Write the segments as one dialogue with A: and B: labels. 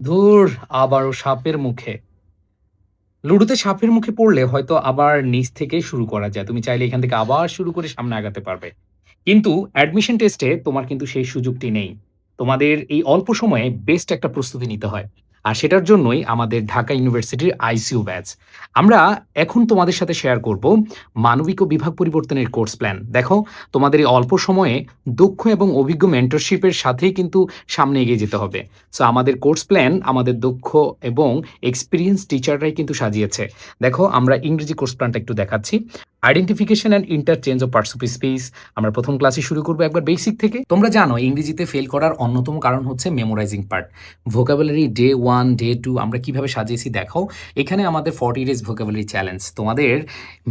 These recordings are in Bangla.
A: ধুর! আবারও সাপের মুখে। লুডোতে সাপের মুখে পড়লে হয়তো আবার নিচ থেকে শুরু করা যায়। তুমি চাইলে এখান থেকে আবার শুরু করে সামনে আগাতে পারবে। কিন্তু অ্যাডমিশন টেস্টে তোমার কিন্তু সেই সুযোগটি নেই। তোমাদের এই অল্প সময়ে বেস্ট একটা প্রস্তুতি নিতে হয়। আর সেটার জন্যই আমাদের ঢাকা ইউনিভার্সিটির আইসিইউ ব্যাচ। আমরা এখন তোমাদের সাথে শেয়ার করব মানবিক ও বিভাগ পরিবর্তনের কোর্স প্ল্যান। দেখো, তোমাদের এই অল্প সময়ে দক্ষ এবং অভিজ্ঞ মেন্টরশিপের সাথেই কিন্তু সামনে এগিয়ে যেতে হবে। সো আমাদের কোর্স প্ল্যান আমাদের দক্ষ এবং এক্সপেরিয়েন্স টিচাররাই কিন্তু সাজিয়েছে। দেখো, আমরা ইংরেজি কোর্স প্ল্যানটা একটু দেখাচ্ছি। Identification and interchange of parts of speech. আমরা প্রথম ক্লাসে শুরু করবো একবার বেসিক থেকে। তোমরা জানো ইংরেজিতে ফেল করার অন্যতম কারণ হচ্ছে memorising part. Vocabulary day 1, day 2 আমরা কিভাবে সাজিয়েছি দেখো। এখানে আমাদের 40 ডেজ ভোকাবুলারি চ্যালেঞ্জ। তোমাদের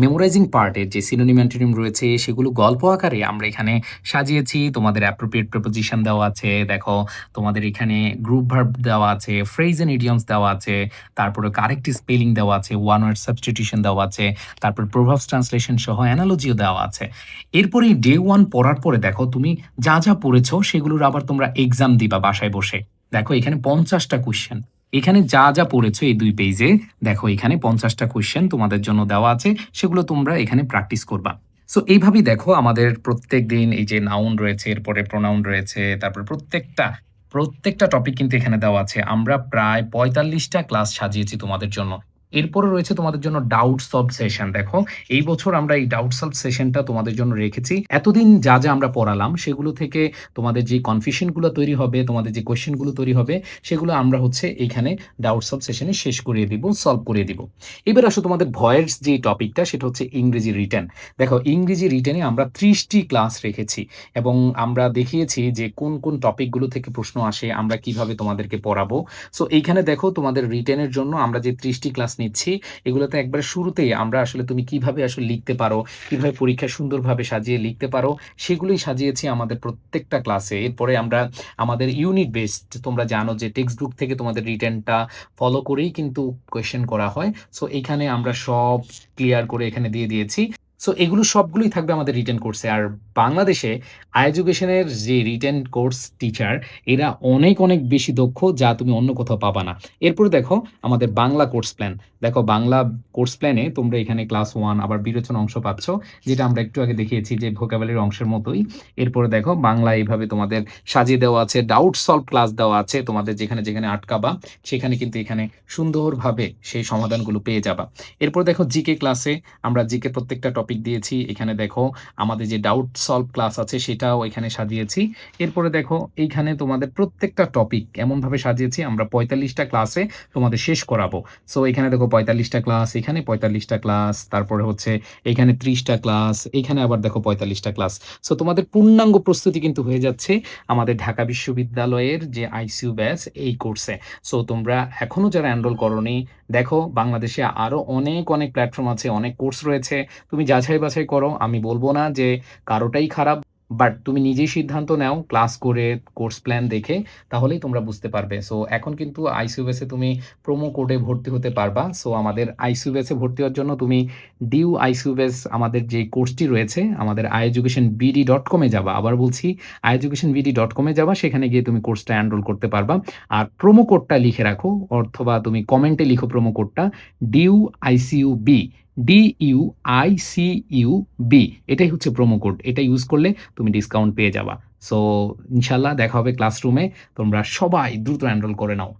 A: মেমোরাইজিং পার্টের যে সিনোনিম অ্যান্টোনিম রয়েছে সেগুলো গল্প আকারে আমরা এখানে সাজিয়েছি। তোমাদের অ্যাপ্রোপ্রিয়েট প্রিপোজিশন দেওয়া আছে। দেখো, তোমাদের এখানে গ্রুপ ভার্ব দেওয়া আছে, ফ্রেজ এন্ড ইডিয়মস দেওয়া আছে, তারপরে কারেক্ট স্পেলিং দেওয়া আছে, ওয়ান ওয়ার্ড সাবস্টিটিউশন দেওয়া আছে, তারপর প্রভাবস ট্রান্সলেশন সহ অ্যানালজিও দেওয়া আছে। এরপরে ডে 1 পড়ার পরে দেখো তুমি যা, যা পড়েছো সেগুলোর আবার তোমরা এক্সাম দিবা বাসায় বসে। দেখো এখানে ৫০টা কোয়েশ্চেন। এখানে যা, যা পড়েছো এই ২ পেইজে দেখো এখানে ৫০টা কোয়েশ্চেন তোমাদের জন্য দেওয়া আছে। সেগুলো তোমরা এখানে প্র্যাকটিস করবা। সো এইভাবেই দেখো আমাদের প্রত্যেকদিন এই যে নাউন রয়েছে, এরপরে প্রোনাউন রয়েছে, তারপরে প্রত্যেকটা টপিক কিন্তু এখানে দেওয়া আছে। আমরা প্রায় ৪৫টা ক্লাস সাজিয়েছি তোমাদের জন্য। এরপরে রয়েছে তোমাদের জন্য ডাউট সলভ সেশন। দেখো, এই বছর আমরা এই ডাউট সলভ সেশনটা তোমাদের জন্য রেখেছি। এতদিন যা, যা আমরা পড়ালাম সেগুলো থেকে তোমাদের যে কনফিউশন গুলো তৈরি হবে, তোমাদের যে কোয়েশ্চেন গুলো তৈরি হবে, সেগুলো আমরা হচ্ছে এইখানে ডাউট সলভ সেশনে শেষ করিয়ে দিব, সলভ করিয়ে দিব। এবার আসো তোমাদের ভয়ের যে টপিকটা সেটা হচ্ছে ইংরেজি রিটেন। দেখো, ইংরেজি রিটেনে আমরা ৩০টি ক্লাস রেখেছি এবং আমরা দেখিয়েছি যে কোন, কোন টপিকগুলো থেকে প্রশ্ন আসে, আমরা কিভাবে তোমাদেরকে পড়াবো। সো এইখানে দেখো তোমাদের রিটেনের জন্য আমরা যে ৩০টি ক্লাস নিচ্ছি, এগুলোতে একবারে শুরুতেই আমরা আসলে তুমি কিভাবে আসলে লিখতে পারো, কিভাবে পরীক্ষায় সুন্দরভাবে সাজিয়ে লিখতে পারো, সেগুলোই সাজিয়েছি আমাদের প্রত্যেকটা ক্লাসে। এরপরে আমরা আমাদের ইউনিট বেসড, তোমরা জানো যে টেক্সট বুক থেকে তোমাদের রিটেনটা ফলো করেই কিন্তু কোয়েশ্চেন করা হয়। সো এইখানে আমরা সব ক্লিয়ার করে এখানে দিয়ে দিয়েছি। সো এগুলো সবগুলোই থাকবে আমাদের রিটেন কোর্সে। আর বাংলাদেশে এডুকেশনের যে রিটেন কোর্স টিচার, এরা অনেক, অনেক বেশি দক্ষ যা তুমি অন্য কোথাও পাবা না। এরপরে দেখো আমাদের বাংলা কোর্স প্ল্যান। দেখো, বাংলা কোর্স প্ল্যানে তোমরা এখানে ক্লাস 1 আবার বিবেচনা অংশ পাচ্ছ, যেটা আমরা একটু আগে দেখিয়েছি যে ভোকাবুলারি অংশের মতোই। এরপরে দেখো বাংলা এইভাবে তোমাদের সাজিয়ে দেওয়া আছে, ডাউট সলভ ক্লাস দেওয়া আছে। তোমাদের যেখানে, যেখানে আটকাবা সেখানে কিন্তু এখানে সুন্দরভাবে সেই সমাধানগুলো পেয়ে যাবা। এরপর দেখো জিকে ক্লাসে আমরা জিকে প্রত্যেকটা টপিক দিয়েছি। এখানে দেখো আমাদের যে ডাউট সলভ ক্লাস আছে সেটাও এখানে সাজিয়েছি। এরপরে দেখো এইখানে তোমাদের প্রত্যেকটা টপিক এমনভাবে সাজিয়েছি আমরা ৪৫টা ক্লাসে তোমাদের শেষ করাবো। সো এখানে দেখো ৪৫টা ক্লাস, এখানে ৪৫টা ক্লাস, তারপরে হচ্ছে এখানে ৩০টা ক্লাস, এইখানে আবার দেখো ৪৫টা ক্লাস। সো তোমাদের পূর্ণাঙ্গ প্রস্তুতি কিন্তু হয়ে যাচ্ছে আমাদের ঢাকা বিশ্ববিদ্যালয়ের যে আইসিইউ ব্যাচ এই কোর্সে। সো তোমরা এখনো যারা এনরোল করোনি, দেখো বাংলাদেশে আরো অনেক, অনেক প্ল্যাটফর্ম আছে, অনেক কোর্স রয়েছে। তুমি যাচাই বাছাই করো। আমি বলব না যে কারোটাই খারাপ। বাট তুমি নিজেই সিদ্ধান্ত নাও ক্লাস করে, কোর্স প্ল্যান দেখে, তাহলেই তোমরা বুঝতে পারবে। সো এখন কিন্তু আইসিইউ ব্যাচে তুমি প্রোমো কোডে ভর্তি হতে পারবা। সো আমাদের আইসিইউ ব্যাচে ভর্তি হওয়ার জন্য তুমি ডিউ আইসিইউ ব্যাচ আমাদের যে কোর্সটি রয়েছে আমাদের iEducationBD.com এ যাবা। আবার বলছি iEducationBD.com এ যাবা। সেখানে গিয়ে তুমি কোর্সটা এনরোল করতে পারবা। আর প্রোমো কোডটা লিখে রাখো, অথবা তুমি কমেন্টে লিখো প্রোমো কোডটা ডিউ আইসিইউবি, DUICUB। এটাই হচ্ছে প্রোমো কোড। এটা ইউজ করলে তুমি ডিসকাউন্ট পেয়ে যাবা। সো ইনশাআল্লাহ দেখা হবে ক্লাসরুমে। তোমরা সবাই দ্রুত এনরোল করে নাও।